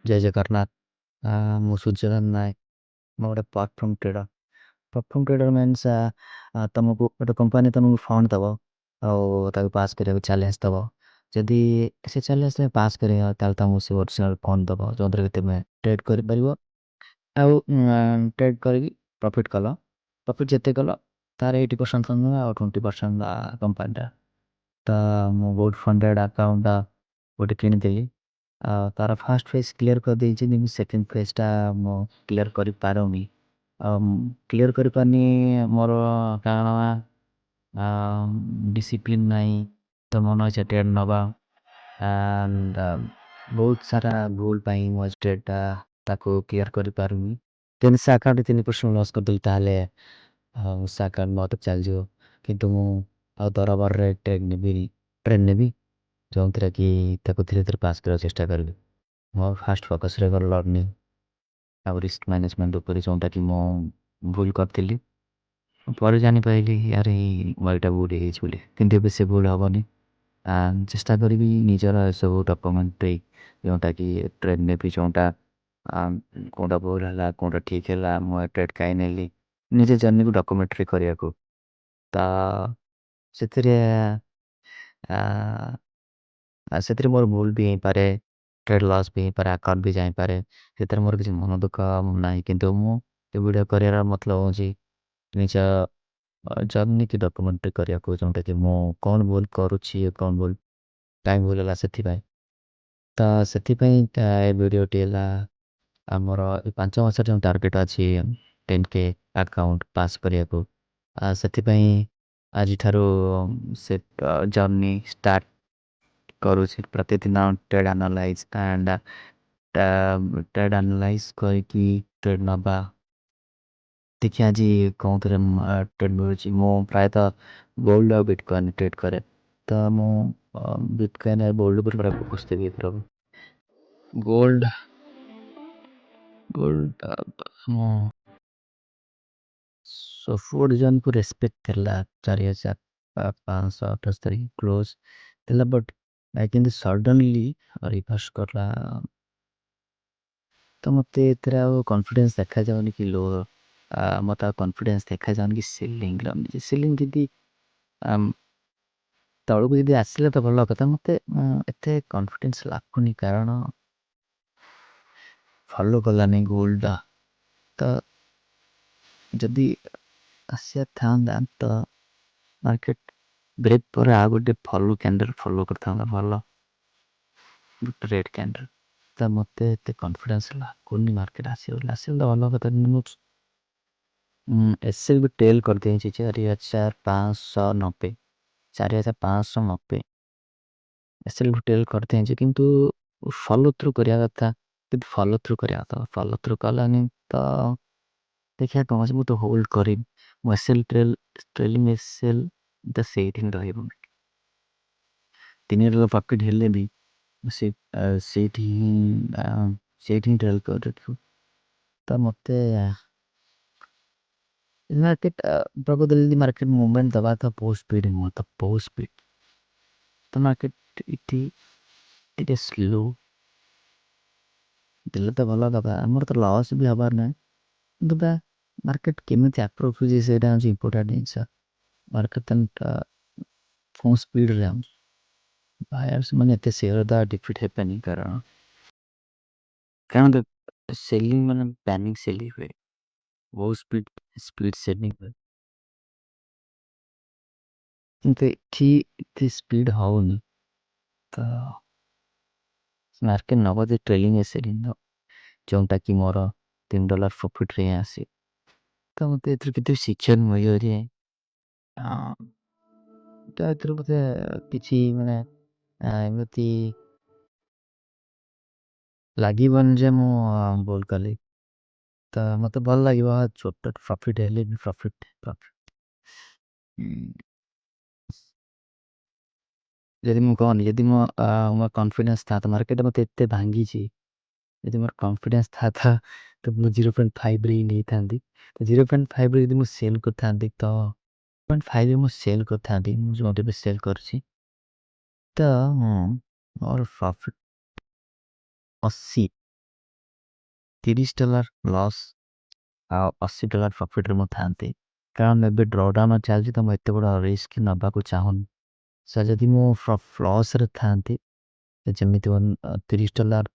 ଜୟ ଜଗନ୍ନାଥ। ମୁଁ ସୂର୍ଯ୍ୟକାନ୍ତ ନାୟକ। ମୁଁ ଗୋଟେ platform trader. Platform trader means ତମକୁ ଗୋଟେ କମ୍ପାନୀ ତମକୁ ଫଣ୍ଡ ଦେବ ଆଉ ତାକୁ ପାସ୍ କରିବାକୁ ଚ୍ୟାଲେଞ୍ଜ ଦେବ। ଯଦି ସେ ଚ୍ୟାଲେଞ୍ଜ ତମେ ପାସ୍ କରିବ ତାହେଲେ ତମକୁ ସେ ଅରିଜିନାଲ ଫଣ୍ଡ ଦେବ ଯେଉଁଥିରେ କି ତୁମେ ଟ୍ରେଡ୍ କରିପାରିବ ଆଉ ଟ୍ରେଡ୍ କରିକି ପ୍ରଫିଟ୍ କଲ। ପ୍ରଫିଟ୍ ଯେତେ କଲ ତାର 80% ତମେ ଆଉ 20% କମ୍ପାନୀଟା। ତ ମୁଁ ବହୁତ ଫଣ୍ଡେଡ୍ ଆକାଉଣ୍ଟ ଗୋଟେ କିଣିଥିଲି। ତାର ଫାଷ୍ଟ ଫେଜ୍ କ୍ଲିୟର କରିଦେଇଛି କିନ୍ତୁ ସେକେଣ୍ଡ ଫେଜ୍ଟା ମୁଁ କ୍ଲିୟର କରିପାରୁନି। କ୍ଲିୟର କରିପାରୁନି ମୋର କାରଣ ଡିସିପ୍ଲିନ୍ ନାହିଁ, ତ ମନ ଇଚ୍ଛା ଟ୍ରେଡ୍ ନେବା ଆଣ୍ଡ ବହୁତ ସାରା ଭୁଲ ପାଇଁ ମୋ ଟ୍ରେଡ୍ଟା ତାକୁ କ୍ଲିୟର କରିପାରୁନି। ତେଣୁ ସେ ଆକାଉଣ୍ଟରେ 3% ଲସ୍ କରିଦେଲି ତାହେଲେ ସେ ଆକାଉଣ୍ଟ ମୋତେ ଚାଲିଯିବ। କିନ୍ତୁ ମୁଁ ଆଉ ଦରବାରରେ ଟ୍ରେଡ୍ ନେବି ଯେଉଁଥିରେ କି ତାକୁ ଧୀରେ ଧୀରେ ପାସ୍ କରିବାକୁ ଚେଷ୍ଟା କରିବି। ମୋ ଫାଷ୍ଟ ଫୋକସ୍ ରହିବ ଲର୍ଣ୍ଣିଂ ଆଉ ରିସ୍କ ମ୍ୟାନେଜମେଣ୍ଟ ଉପରେ, ଯେଉଁଟାକି ମୁଁ ଭୁଲ କରିଥିଲି। ପରେ ଜାଣିପାରିଲି ଆରେ ମୋର ଏଇଟା ଭୁଲ ହେଇଯାଇଛି ବୋଲି, କିନ୍ତୁ ଏବେ ସେ ଭୁଲ ହେବନି। ଚେଷ୍ଟା କରିବି ନିଜର ସବୁ ଡକୁମେଣ୍ଟାରୀ ଯେଉଁଟାକି ଟ୍ରେଡ୍ ନେବି, ଯେଉଁଟା କେଉଁଟା ଭୁଲ ହେଲା କେଉଁଟା ଠିକ୍ ହେଲା, ମୁଁ ଟ୍ରେଡ୍ କାହିଁ ନେଲି, ନିଜ ଜର୍ଣ୍ଣିକୁ ଡକୁମେଣ୍ଟାରୀ କରିବାକୁ। ତ ସେଥିରେ ସେଥିରେ ମୋର ଭୁଲ ବି ହେଇପାରେ, ଟ୍ରେଡ୍ ଲସ୍ ବି ହେଇପାରେ, ଆକାଉଣ୍ଟ ବି ଯାଇପାରେ। ସେଥିରେ ମୋର କିଛି ମନ ଦୁଃଖ ନାହିଁ, କିନ୍ତୁ ମୁଁ ଏ ଭିଡ଼ିଓ କରିବାର ମତଲବ ହେଉଛି ନିଜ ଜର୍ଣ୍ଣିକି ଡକୁମେଣ୍ଟାରୀ କରିବାକୁ, ଯେଉଁଟାକି ମୁଁ କ'ଣ ଭୁଲ କରୁଛି କ'ଣ ଭୁଲ କାହିଁ ଭୁଲ ହେଲା ସେଥିପାଇଁ। ତ ସେଥିପାଇଁ ଏ ଭିଡ଼ିଓଟି ହେଲା ଆମର ଏ 5 ମାସର ଯେଉଁ ଟାର୍ଗେଟ୍ ଅଛି 10K ଆକାଉଣ୍ଟ ପାସ୍ କରିବାକୁ। ସେଥିପାଇଁ ଆଜିଠାରୁ ସେ ଜର୍ଣ୍ଣି ଷ୍ଟାର୍ଟ କରୁଛି। ପ୍ରତିଦିନ ଟ୍ରେଡ୍ ଆନାଲାଇଜ୍ କରିକି ଟ୍ରେଡ୍ ନେବା। ଦେଖିବା ଆଜି କେଉଁଥିରେ ଟ୍ରେଡ୍ ମିଳୁଛି। ମୁଁ ପ୍ରାୟତଃ ଗୋଲ୍ଡ ଆଉ ବିଟକଏନ୍ ଟ୍ରେଡ୍ କରେ, ତ ମୁଁ ବିଟକଏନ୍ ଆଉ ଗୋଲ୍ଡ ଉପରେ ପୁରା ଫୋକସ୍ ଦେବି ଏଥରକ। ଗୋଲ୍ଡ ମୁଁ ସଫୋର୍ଟ ଜୋନ୍କୁ ରେସ୍ପେକ୍ଟ ଥିଲା 4,578 କ୍ଲୋଜ୍ ଥିଲା, ବଟ୍ କିନ୍ତୁ ସଡନ୍ଲି ରିଭର୍ସ କଲା। ତ ମୋତେ ଏଥିରେ ଆଉ କନଫିଡେନ୍ସ ଦେଖାଯାଉନି କି ମୋତେ ଆଉ କନଫିଡେନ୍ସ ଦେଖାଯାଉନି କି ସିଲିଂ ଯଦି ତଳକୁ ଯଦି ଆସିଲେ ତ ଭଲ କଥା। ମୋତେ ଏତେ କନଫିଡେନ୍ସ ଲାଗୁନି କାରଣ ଫଲୋ କଲାନି ଗୋଲ୍ଡଟା। ତ ଯଦି ଆସିବା ଥାନ୍ତା ତ ମାର୍କେଟ ବ୍ରେକ୍ ପରେ ଆଉ ଗୋଟେ କ୍ୟାଣ୍ଡେଲ୍ ଫଲୋ କରିଥାନ୍ତା, ଭଲ ଗୋଟେ ରେଡ୍ କ୍ୟାଣ୍ଡେଲ୍। ତ ମୋତେ ଏତେ କନଫିଡେନ୍ସ ଲାଗୁନି ମାର୍କେଟ ଆସିବ ବୋଲି। ଆସିଲେ ତ ଭଲ କଥା। ଏସ୍ଏଲ୍ ବି ଟେଲ୍ କରିଦେଇଛି 4,590 4,590 ଏସ୍ଏଲ୍ ବି ଟେଲ୍ କରିଦେଇଛି, କିନ୍ତୁ ଫଲୋ ଥ୍ରୁ କରିବା କଥା। ଫଲୋ ଥ୍ରୁ କଲାନି ତ ଦେଖିବା କ'ଣ ଅଛି। ମୁଁ ତ ହୋଲ୍ଡ କରିବି। ମୁଁ ଟ୍ରେଲିଂ ଏସ୍ଏଲ୍ ତ ସେଇଠି ହିଁ ରହିବ। 3 ପ୍ରଫିଟ୍ ହେଲେ ବି ସେଇଠି ହିଁ ଟ୍ରେଲ୍ କରିଥିବ। ତ ମୋତେ ମାର୍କେଟ ପ୍ରକୃତରେ ଯଦି ମାର୍କେଟ ମୁଭମେଣ୍ଟ ଦେବା ତ ବହୁତ ସ୍ପିଡ଼ ନୁହଁ, ତ ବହୁତ ସ୍ପିଡ଼। ତ ମାର୍କେଟ ଏଠି ଟିକେ ସ୍ଲୋ ଦେଲେ ତ ଭଲ କଥା। ଆମର ତ ଲସ୍ ବି ହେବାର ନାହିଁ, କିନ୍ତୁ ମାର୍କେଟ କେମିତି ଆପ୍ରୋଚ୍ ହେଉଛି ସେଇଟା ହେଉଛି ଇମ୍ପୋର୍ଟାଣ୍ଟ ଜିନିଷ। ମାର୍କେଟ ଫୋନ୍ ସ୍ପିଡ଼ରେ ବାୟାର୍ସ ମାନେ ଏତେ ସେୟାର ଦ୍ୱାରା ଡିଫିଟ୍ ହେବେନି, କାରଣ ସେଲିଂ ମାନେ ପ୍ୟାନିକ୍ ସେଲିଂ ହୁଏ, ବହୁତ ସ୍ପିଡ଼ ସେଲିଂ ହୁଏ। କିନ୍ତୁ ଏଠି ଏତେ ସ୍ପିଡ଼ ହେଉନି। ତ ମାର୍କେଟ ନେବ ଯେ ଟ୍ରେଲିଂ ଏସ୍ଏଲ୍ ଯେଉଁଟାକି ମୋର $3 ପ୍ରଫିଟ୍ରେ ହିଁ ଆସେ। ତ ମୋତେ ଏଥିରୁ କେତେ ଶିକ୍ଷା ମିଳିବ ଯେ ତ ଏଥିରୁ ମୋତେ କିଛି ମାନେ ଏମିତି ଲାଗିବନି ଯେ ମୁଁ ଭୁଲ କଲି। ତ ମୋତେ ଭଲ ଲାଗିବ ଛୋଟ ପ୍ରଫିଟ୍ ହେଲେ ବି ପ୍ରଫିଟ୍। ଯଦି ମୁଁ ମୋର କନଫିଡେନ୍ସ ଥାନ୍ତା, ମାର୍କେଟ ମୋତେ ଏତେ ଭାଙ୍ଗିଛି, ଯଦି ମୋର କନଫିଡେନ୍ସ ଥାନ୍ତା ତ ମୁଁ 0.5ରେ ହିଁ ନେଇଥାନ୍ତି। ତ 0.5ରେ ଯଦି ମୁଁ ସେଲ୍ କରିଥାନ୍ତି ତ 0.5ରେ ମୁଁ ସେଲ୍ କରିଥାନ୍ତି, ମୁଁ ଯେଉଁଠି ବି ସେଲ୍ କରୁଛି। ତ ମୋର ପ୍ରଫିଟ୍ 80 $30 ଲସ୍ ଆଉ $80 ପ୍ରଫିଟ୍‌ରେ ମୁଁ ଥାଆନ୍ତି। କାରଣ ଏବେ ଡ୍ରଡାଉନ୍ ଚାଲିଛି ତ ମୁଁ ଏତେ ବଡ଼ ରିସ୍କ ନେବାକୁ ଚାହୁଁନି। ଯଦି ମୁଁ ଲସ୍‌ରେ ଥାଆନ୍ତି ଯେମିତି $30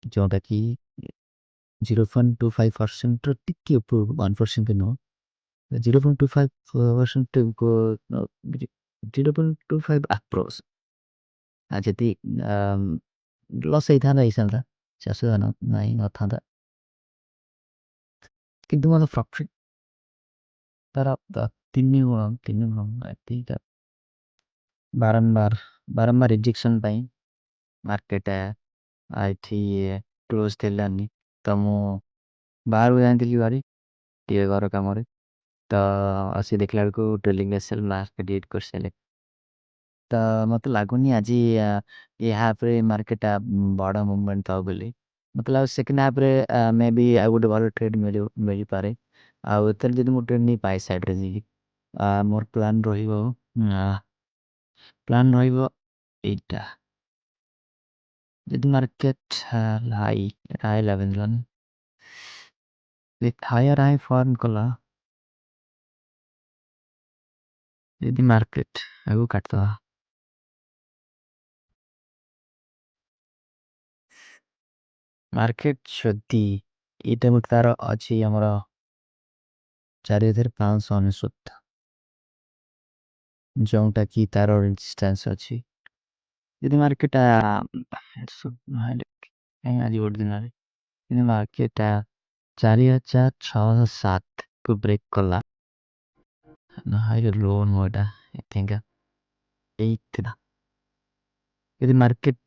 ଯେଉଁଟାକି 0.25%ର ଟିକେ ଉପରକୁ 1% ନୁହଁ 0.25% 0.25 ଆପ୍ରୋକ୍ସ ଯଦି ଲସ୍ ହେଇଥାନ୍ତା କିଛି ଅସୁବିଧା ନାହିଁ ନଥାନ୍ତା କିନ୍ତୁ ମୋର ପ୍ରଫିଟ୍ ତାର 3 ଗୁଣ ଏତିକି ବାରମ୍ବାର ରିଜେକ୍ସନ୍ ପାଇଁ ମାର୍କେଟ ଏଠି କ୍ଲୋଜ୍ ଥିଲାନି ତ ମୁଁ ବାହାରକୁ ଯାଇଥିଲି ଭାରି ଟିକେ ଘର କାମରେ ତ ଆସି ଦେଖିଲା ବେଳକୁ ଟ୍ରେଲିଂ ଏସ୍ଏଲ୍ ମାର୍କେଟ ହିଟ୍ କରିସାରିଲେ ତ ମୋତେ ଲାଗୁନି ଆଜି ଏ ହାଫ୍ରେ ମାର୍କେଟଟା ବଡ଼ ମୁଭମେଣ୍ଟ ଥାଉ ବୋଲି ମୋତେ ଲାଗୁଛି ସେକେଣ୍ଡ ହାଫ୍ରେ ମେ ବି ଆଉ ଗୋଟେ ଭଲ ଟ୍ରେଡ୍ ମିଳିପାରେ ଆଉ ଏଥିରେ ଯଦି ମୁଁ ଟ୍ରେଡ୍ ନେଇ ବାଇ ସାଇଡ଼୍ରେ ଯିବି ମୋର ପ୍ଲାନ୍ ରହିବ ଏଇଟା ଯଦି market high level higher high form କଲା ଯଦି ମାର୍କେଟ ଆଗକୁ କାଟିଦେବା ମାର୍କେଟ ଯଦି ଏଇଟା ଗୋଟେ ତାର ଅଛି ଆମର 4599 ଯେଉଁଟା କି ତାର ରେଜିଷ୍ଟାନ୍ସ ଅଛି ଯଦି ମାର୍କେଟ ଆଜି ଗୋଟେ ଦିନରେ କିନ୍ତୁ ମାର୍କେଟ 4607କୁ ବ୍ରେକ୍ କଲା ହାଇ ଲୋ ନୁହଁ ଏଇଟା ଏଇଟା ଯଦି ମାର୍କେଟ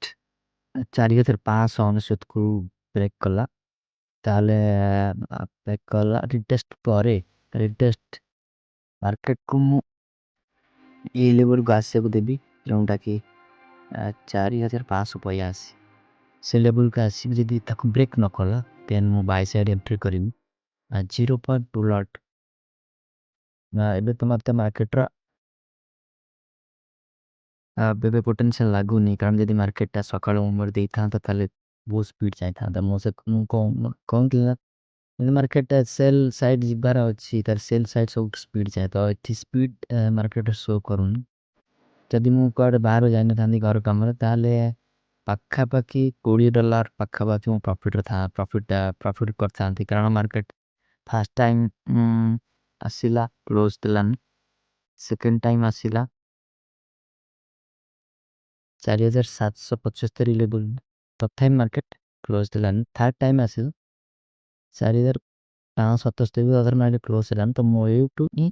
4599କୁ ବ୍ରେକ୍ କଲା ତାହେଲେ ବ୍ରେକ୍ କଲା ରିଟେଷ୍ଟ ପରେ ରିଟେଷ୍ଟ ମାର୍କେଟକୁ ମୁଁ ଏଇ ଲେଭେଲକୁ ଆସିବାକୁ ଦେବି ଯେଉଁଟାକି 4582 ସେ ଲେଭେଲକୁ ଆସିବି ଯଦି ତାକୁ ବ୍ରେକ୍ ନ କଲା ଦେନ୍ ମୁଁ ବାଇ ସାଇଡ୍ ଏଣ୍ଟ୍ରି କରିବି 0.2 ଲଟ୍ ଏବେ ତ ମୋତେ ମାର୍କେଟର ଏବେ ପୋଟେନ୍ସିଆଲ୍ ଲାଗୁନି କାରଣ ଯଦି ମାର୍କେଟଟା ସକାଳୁ ମୁଭମେଣ୍ଟ ଦେଇଥାନ୍ତା ତାହେଲେ ବହୁତ ସ୍ପିଡ୍ ଯାଇଥାନ୍ତା ମୁଁ କହୁଥିଲି ନା ଯଦି ମାର୍କେଟଟା ସେଲ୍ ସାଇଡ୍ ଯିବାର ଅଛି ତାର ସେଲ୍ ସାଇଡ୍ ସବୁଠୁ ସ୍ପିଡ୍ ଯାଏ ତ ଏଠି ସ୍ପିଡ୍ ମାର୍କେଟ ଶୋ କରୁନି ଯଦି ମୁଁ କୁଆଡ଼େ ବାହାରୁ ଯାଇନଥାନ୍ତି ଘର କାମରେ ତାହେଲେ ପାଖାପାଖି $20 ପାଖାପାଖି ମୁଁ ପ୍ରଫିଟ୍ କରିଥାନ୍ତି କାରଣ ମାର୍କେଟ ଫାର୍ଷ୍ଟ ଟାଇମ୍ ଆସିଲା କ୍ଲୋଜ୍ ଦେଲାନି ସେକେଣ୍ଡ ଟାଇମ୍ ଆସିଲା 4775 ଲେଭେଲ୍ ତଥାପି ମାର୍କେଟ କ୍ଲୋଜ୍ ଦେଲାନି ଥାର୍ଡ଼ ଟାଇମ୍ ଆସିଲା 4577 ଅଦର ମାର୍କେଟ କ୍ଲୋଜ୍ ହେଲାନି ତ ମୁଁ ଏଇଠୁ ହିଁ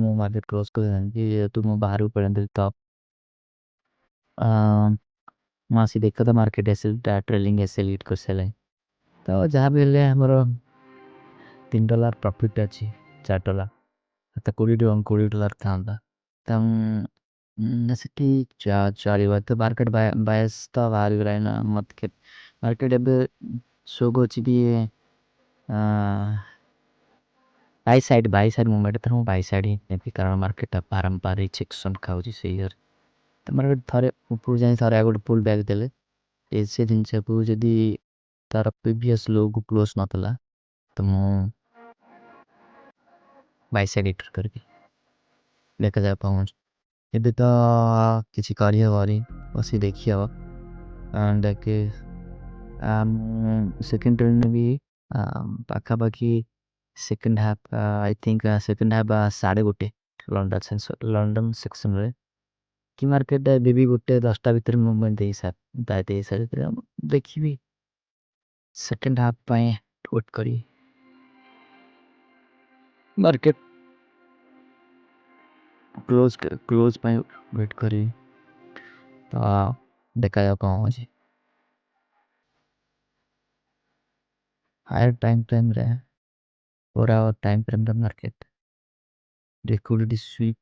ମୁଁ ମାର୍କେଟ କ୍ଲୋଜ୍ କରିଦେଲି ଯେହେତୁ ମୁଁ ବାହାରକୁ ପଳେଇଥିଲି ତ ମୁଁ ଆସି ଦେଖ ତ ମାର୍କେଟ ଟ୍ରେଲିଂ ଏସ୍ଏଲ୍ ହିଟ୍ କରିସାରିଲାଣି ତ ଯାହା ବି ହେଲେ ଆମର $3 ପ୍ରଫିଟ୍ ଅଛି $4 ତ $20 ଥାନ୍ତା ତ ସେଠି ଚଳିବ ତ ମାର୍କେଟ ବାୟସ୍ ତ ବାହାରିଗଲାଣି ନା ମୋତେ ମାର୍କେଟ ଏବେ ଶୋ କରୁଛି ବି ବାଇ ସାଇଡ୍ ମୁଭମେଣ୍ଟ ତ ମୁଁ ବାଇ ସାଇଡ୍ ହିଁ ନେବି କାରଣ ମାର୍କେଟଟା ବାରମ୍ବାର ରିଜେକ୍ସନ୍ ଖାଉଛି ସେଇ ଇୟର୍ ତ ମାର୍କେଟ ଥରେ ଉପରକୁ ଯାଇ ଥରେ ଆଉ ଗୋଟେ ପୁଲ୍ ବ୍ୟାକ୍ ଦେଲେ ସେ ଜିନିଷକୁ ଯଦି ତାର ପ୍ରିଭିୟସ୍ ଲୋକୁ କ୍ଲୋଜ୍ ନଥିଲା ତ ମୁଁ ବାଇ ସାଇଡ୍ ଏଣ୍ଟ୍ରି କରିବି ଦେଖାଯାଉ ପହଞ୍ଚ ଏବେ ତ କିଛି କରିହେବନି ବସି ଦେଖି ହେବ ବାକି ସେକେଣ୍ଡ ଟ୍ରେଣ୍ଡ ନେବି ପାଖାପାଖି second half I think second half 1:30 London ସେକ୍ସନରେ କି ମାର୍କେଟ ଏବେ ବି 10ଟା ଭିତରେ ମୁଭମେଣ୍ଟ ଦେଇସାରିଥିଲେ ଦେଖିବି ସେକେଣ୍ଡ ହାଫ୍ ପାଇଁ ୱେଟ୍ କରି ମାର୍କେଟ କ୍ଲୋଜ୍ ପାଇଁ ୱେଟ୍ କରି ତ ଦେଖାଯାଉ କ'ଣ ହେଉଛି ହାୟର ଟାଇମ୍ ଫ୍ରେମ୍ରେ ପୁରା ଟାଇମ୍ ଫ୍ରେମ୍ରେ ମାର୍କେଟ लिक्विडिटी स्वीप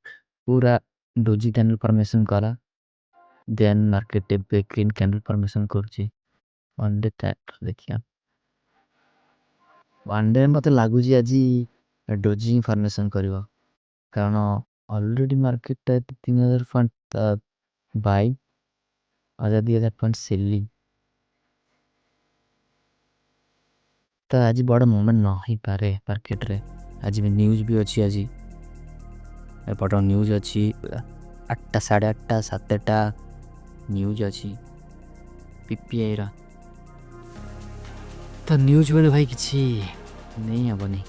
पूरा डोजी कैंडल फॉर्मेशन करा देन मार्केट पे ग्रीन कैंडल फॉर्मेशन करछि वन डे चार्ट देखिया वन डे मते लागुजी आजी डोजी फॉर्मेशन करिवो कारण already market 3000 fund buy 2000 fund selling ତ ଆଜି ବଡ଼ ମୋମେଣ୍ଟ ନ ହେଇପାରେ ମାର୍କେଟରେ। ଆଜି ବି ନ୍ୟୁଜ୍ ବି ଅଛି। ଆଜି ଏପଟ ନ୍ୟୁଜ୍ ଅଛି 8ଟା 8:30 7ଟା ନ୍ୟୁଜ୍ ଅଛି PPIର। ତ ନ୍ୟୁଜ୍ ବେଳେ ଭାଇ କିଛି ନେଇ ହେବନି।